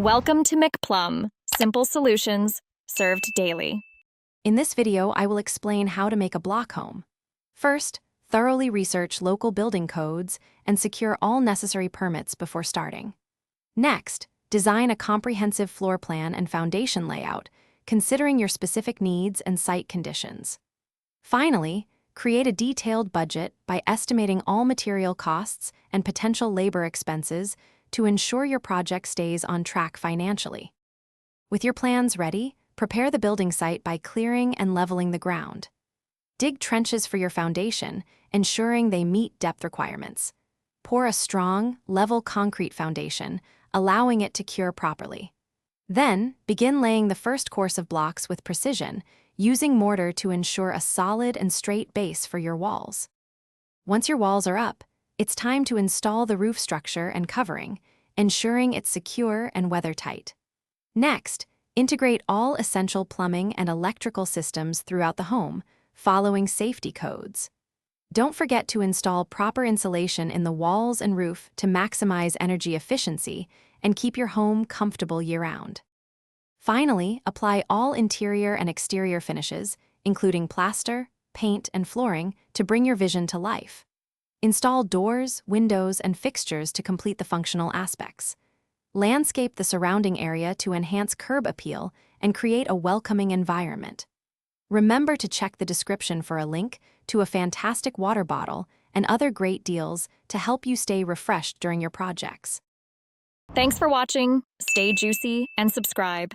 Welcome to McPlum, simple solutions served daily. In this video, I will explain how to make a block home. First, thoroughly research local building codes and secure all necessary permits before starting. Next, design a comprehensive floor plan and foundation layout, considering your specific needs and site conditions. Finally, create a detailed budget by estimating all material costs and potential labor expenses to ensure your project stays on track financially. With your plans ready, prepare the building site by clearing and leveling the ground. Dig trenches for your foundation, ensuring they meet depth requirements. Pour a strong, level concrete foundation, allowing it to cure properly. Then, begin laying the first course of blocks with precision, using mortar to ensure a solid and straight base for your walls. Once your walls are up, it's time to install the roof structure and covering, ensuring it's secure and weathertight. Next, integrate all essential plumbing and electrical systems throughout the home, following safety codes. Don't forget to install proper insulation in the walls and roof to maximize energy efficiency and keep your home comfortable year-round. Finally, apply all interior and exterior finishes, including plaster, paint, and flooring, to bring your vision to life. Install doors, windows, and fixtures to complete the functional aspects. Landscape the surrounding area to enhance curb appeal and create a welcoming environment. Remember to check the description for a link to a fantastic water bottle and other great deals to help you stay refreshed during your projects. Thanks for watching. Stay juicy and subscribe.